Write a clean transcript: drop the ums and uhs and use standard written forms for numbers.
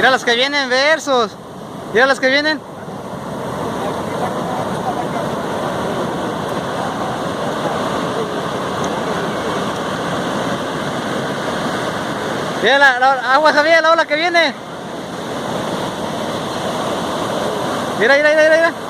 Mira los que vienen, versus. Mira los que vienen. Mira agua, Javier, la ola que viene. Mira, mira, mira, mira.